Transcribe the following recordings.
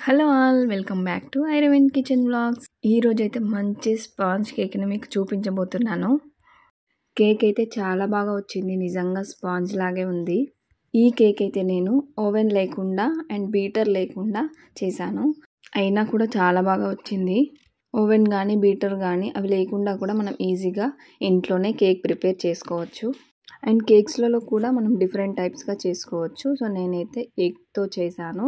Hello all, welcome back to ఐరవెన్ kitchen vlogs. ఈరోజైతే మంచి స్పాంజ్ కేక్ని మీకు చూపించబోతున్నాను. కేక్ అయితే చాలా బాగా వచ్చింది, నిజంగా స్పాంజ్ లాగే ఉంది. ఈ కేక్ అయితే నేను ఓవెన్ లేకుండా అండ్ బీటర్ లేకుండా చేశాను, అయినా కూడా చాలా బాగా వచ్చింది. ఓవెన్ కానీ బీటర్ కానీ అవి లేకుండా కూడా మనం ఈజీగా ఇంట్లోనే కేక్ ప్రిపేర్ చేసుకోవచ్చు. అండ్ కేక్స్లలో కూడా మనం డిఫరెంట్ టైప్స్గా చేసుకోవచ్చు. సో నేనైతే ఎగ్తో చేశాను.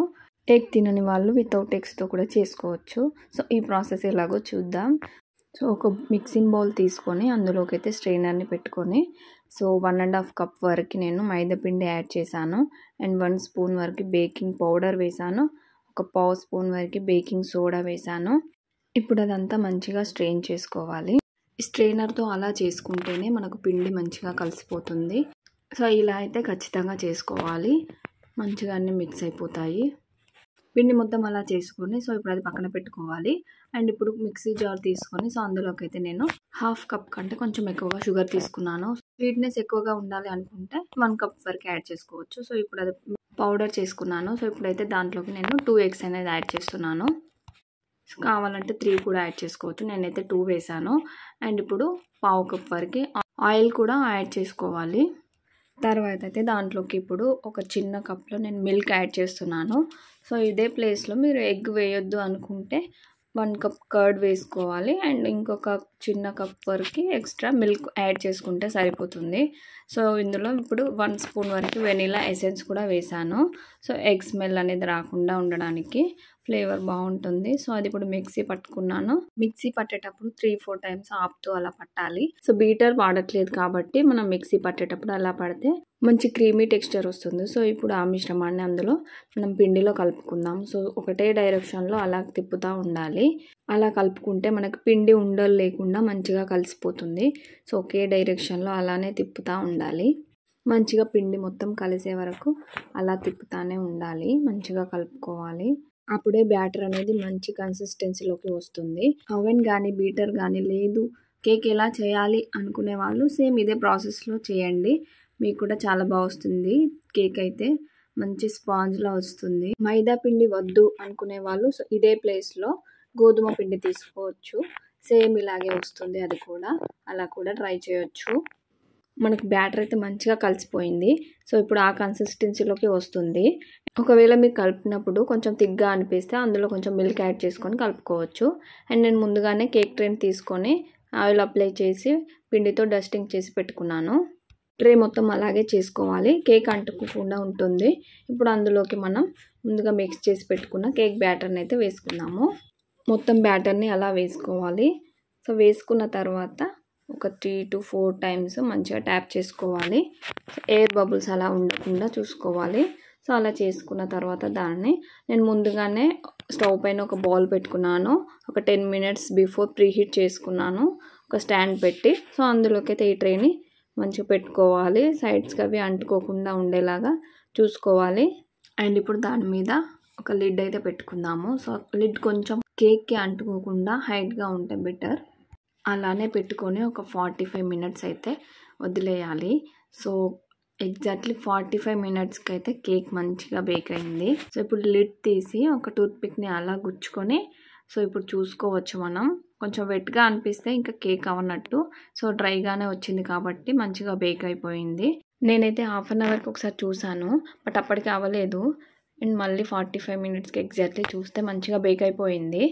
ఎగ్ తినని వాళ్ళు వితౌట్ ఎగ్స్తో కూడా చేసుకోవచ్చు. సో ఈ ప్రాసెస్ ఎలాగో చూద్దాం. సో ఒక మిక్సింగ్ బౌల్ తీసుకొని అందులోకి అయితే స్ట్రెయినర్ని పెట్టుకొని సో 1.5 కప్ వరకు నేను మైదా పిండి యాడ్ చేశాను. అండ్ 1 స్పూన్ వరకు బేకింగ్ పౌడర్ వేసాను. ఒక పావు స్పూన్ వరకు బేకింగ్ సోడా వేసాను. ఇప్పుడు అదంతా మంచిగా స్ట్రెయిన్ చేసుకోవాలి. స్ట్రెయినర్తో అలా చేసుకుంటేనే మనకు పిండి మంచిగా కలిసిపోతుంది. సో ఇలా అయితే ఖచ్చితంగా చేసుకోవాలి, మంచిగా అన్నీ మిక్స్ అయిపోతాయి. పిండి మొత్తం అలా చేసుకొని సో ఇప్పుడు అది పక్కన పెట్టుకోవాలి. అండ్ ఇప్పుడు మిక్సీ జార్ తీసుకొని సో అందులోకి అయితే నేను 1/2 కప్ కంటే కొంచెం ఎక్కువగా షుగర్ తీసుకున్నాను. స్వీట్నెస్ ఎక్కువగా ఉండాలి అనుకుంటే 1 కప్ వరకు యాడ్ చేసుకోవచ్చు. సో ఇప్పుడు అది పౌడర్ చేసుకున్నాను. సో ఇప్పుడైతే దాంట్లోకి నేను 2 ఎగ్స్ అనేది యాడ్ చేస్తున్నాను. కావాలంటే 3 కూడా యాడ్ చేసుకోవచ్చు, నేనైతే 2 వేసాను. అండ్ ఇప్పుడు 1/2 కప్ వరకు ఆయిల్ కూడా యాడ్ చేసుకోవాలి. తర్వాత అయితే దాంట్లోకి ఇప్పుడు ఒక చిన్న కప్లో నేను మిల్క్ యాడ్ చేస్తున్నాను. సో ఇదే ప్లేస్లో మీరు ఎగ్ వేయొద్దు అనుకుంటే 1 కప్ కర్డ్ వేసుకోవాలి. అండ్ ఇంకొక చిన్న కప్ వరకు ఎక్స్ట్రా మిల్క్ యాడ్ చేసుకుంటే సరిపోతుంది. సో ఇందులో ఇప్పుడు 1 స్పూన్ వరకు వెనిలా ఎసెన్స్ కూడా వేసాను. సో ఎగ్ స్మెల్ అనేది రాకుండా ఉండడానికి ఫ్లేవర్ బాగుంటుంది. సో అది ఇప్పుడు మిక్సీ పట్టుకున్నాను. మిక్సీ పట్టేటప్పుడు 3-4 టైమ్స్ ఆపుతూ అలా పట్టాలి. సో బీటర్ వాడట్లేదు కాబట్టి మనం మిక్సీ పట్టేటప్పుడు అలా పడితే మంచి క్రీమీ టెక్స్చర్ వస్తుంది. సో ఇప్పుడు ఆ మిశ్రమాన్ని అందులో మనం పిండిలో కలుపుకుందాం. సో ఒకటే డైరెక్షన్లో అలా తిప్పుతూ ఉండాలి. అలా కలుపుకుంటే మనకు పిండి ఉండలు లేకుండా మంచిగా కలిసిపోతుంది. సో ఒకే డైరెక్షన్లో అలానే తిప్పుతూ ఉండాలి. మంచిగా పిండి మొత్తం కలిసే వరకు అలా తిప్పుతానే ఉండాలి, మంచిగా కలుపుకోవాలి. అప్పుడే బ్యాటర్ అనేది మంచి కన్సిస్టెన్సీలోకి వస్తుంది. ఓవెన్ కానీ బీటర్ కానీ లేదు, కేక్ ఎలా చేయాలి అనుకునే వాళ్ళు సేమ్ ఇదే ప్రాసెస్లో చేయండి, మీకు కూడా చాలా బాగా వస్తుంది. కేక్ అయితే మంచి స్పాంజ్లా వస్తుంది. మైదా పిండి వద్దు అనుకునే వాళ్ళు ఇదే ప్లేస్లో గోధుమ పిండి తీసుకోవచ్చు, సేమ్ ఇలాగే వస్తుంది. అది కూడా అలా కూడా ట్రై చేయొచ్చు. మనకు బ్యాటర్ అయితే మంచిగా కలిసిపోయింది. సో ఇప్పుడు ఆ కన్సిస్టెన్సీలోకి వస్తుంది. ఒకవేళ మీరు కలిపినప్పుడు కొంచెం థిక్గా అనిపిస్తే అందులో కొంచెం మిల్క్ యాడ్ చేసుకొని కలుపుకోవచ్చు. అండ్ నేను ముందుగానే కేక్ ట్రేని తీసుకొని ఆయిల్ అప్లై చేసి పిండితో డస్టింగ్ చేసి పెట్టుకున్నాను. ట్రే మొత్తం అలాగే చేసుకోవాలి, కేక్ అంటుకోకుండా ఉంటుంది. ఇప్పుడు అందులోకి మనం ముందుగా మిక్స్ చేసి పెట్టుకున్న కేక్ బ్యాటర్ని అయితే వేసుకున్నాము. మొత్తం బ్యాటర్ని అలా వేసుకోవాలి. సో వేసుకున్న తర్వాత ఒక 3-4 టైమ్స్ మంచిగా ట్యాప్ చేసుకోవాలి. ఎయిర్ బబుల్స్ అలా ఉండకుండా చూసుకోవాలి. సో అలా చేసుకున్న తర్వాత దాన్ని నేను ముందుగానే స్టవ్ పైన ఒక బౌల్ పెట్టుకున్నాను. ఒక 10 మినిట్స్ బిఫోర్ ప్రీహీట్ చేసుకున్నాను ఒక స్టాండ్ పెట్టి. సో అందులోకి అయితే ఈ ట్రేని మంచిగా పెట్టుకోవాలి, సైడ్స్కి అవి అంటుకోకుండా ఉండేలాగా చూసుకోవాలి. అండ్ ఇప్పుడు దాని మీద ఒక లిడ్ అయితే పెట్టుకుందాము. సో లిడ్ కొంచెం కేక్కి అంటుకోకుండా హైట్గా ఉంటే బెటర్. అలానే పెట్టుకొని ఒక 45 మినిట్స్ అయితే వదిలేయాలి. సో ఎగ్జాక్ట్లీ 45 మినిట్స్కి అయితే కేక్ మంచిగా బేక్ అయింది. సో ఇప్పుడు లిడ్ తీసి ఒక టూత్పిక్ని అలా గుచ్చుకొని సో ఇప్పుడు చూసుకోవచ్చు మనం. కొంచెం వెట్గా అనిపిస్తే ఇంకా కేక్ అవ్వనట్టు. సో డ్రైగానే వచ్చింది కాబట్టి మంచిగా బేక్ అయిపోయింది. నేనైతే 1/2 అవర్కి ఒకసారి చూసాను, బట్ అప్పటికి అవ్వలేదు. అండ్ మళ్ళీ 45 మినిట్స్కి ఎగ్జాక్ట్లీ చూస్తే మంచిగా బేక్ అయిపోయింది.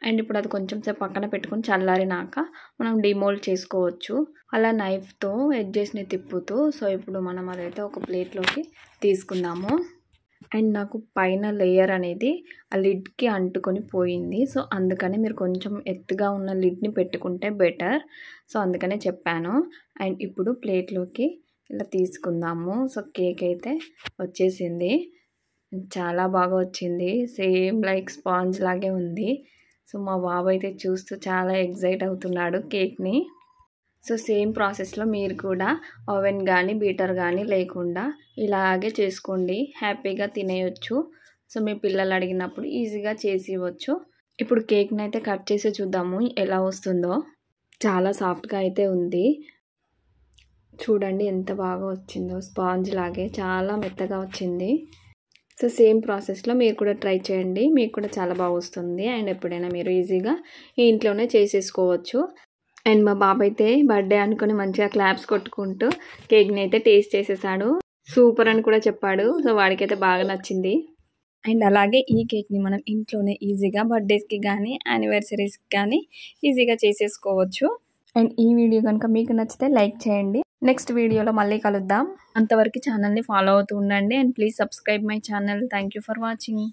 అండ్ ఇప్పుడు అది కొంచెం సేపు పక్కన పెట్టుకొని చల్లారినాక మనం డిమోల్డ్ చేసుకోవచ్చు, అలా నైఫ్తో ఎడ్జెస్ని తిప్పుతూ. సో ఇప్పుడు మనం అదైతే ఒక ప్లేట్లోకి తీసుకుందాము. అండ్ నాకు పైన లేయర్ అనేది ఆ లిడ్కి అంటుకొని పోయింది. సో అందుకని మీరు కొంచెం ఎత్తుగా ఉన్న లిడ్ని పెట్టుకుంటే బెటర్. సో అందుకనే చెప్పాను. అండ్ ఇప్పుడు ప్లేట్లోకి ఇలా తీసుకుందాము. సో కేక్ అయితే వచ్చేసింది, చాలా బాగా వచ్చింది, సేమ్ లైక్ స్పాంజ్ లాగే ఉంది. సో మా బాబు అయితే చూస్తూ చాలా ఎగ్జైట్ అవుతున్నాడు కేక్ని. సో సేమ్ ప్రాసెస్లో మీరు కూడా ఓవెన్ కానీ బీటర్ కానీ లేకుండా ఇలాగే చేసుకోండి, హ్యాపీగా తినేయొచ్చు. సో మీ పిల్లలు అడిగినప్పుడు ఈజీగా చేసి ఇవ్వచ్చు. ఇప్పుడు కేక్ని అయితే కట్ చేసి చూద్దాము ఎలా వస్తుందో. చాలా సాఫ్ట్గా అయితే ఉంది, చూడండి ఎంత బాగా వచ్చిందో, స్పాంజ్ లాగే చాలా మెత్తగా వచ్చింది. సో సేమ్ ప్రాసెస్లో మీరు కూడా ట్రై చేయండి, మీకు కూడా చాలా బాగా వస్తుంది. అండ్ ఎప్పుడైనా మీరు ఈజీగా ఈ ఇంట్లోనే చేసేసుకోవచ్చు. అండ్ మా బాబు అయితే బర్త్డే అనుకుని మంచిగా క్లాప్స్ కొట్టుకుంటూ కేక్ని అయితే టేస్ట్ చేసేసాడు. సూపర్ అని కూడా చెప్పాడు. సో వాడికైతే బాగా నచ్చింది. అండ్ అలాగే ఈ కేక్ని మనం ఇంట్లోనే ఈజీగా బర్త్డేస్కి కానీ యానివర్సరీస్కి కానీ ఈజీగా చేసేసుకోవచ్చు. అండ్ ఈ వీడియో కనుక మీకు నచ్చితే లైక్ చేయండి. నెక్స్ట్ వీడియోలో మళ్ళీ కలుద్దాం. అంతవరకు ఛానల్ని ఫాలో అవుతూ ఉండండి. And please subscribe my channel. Thank you for watching.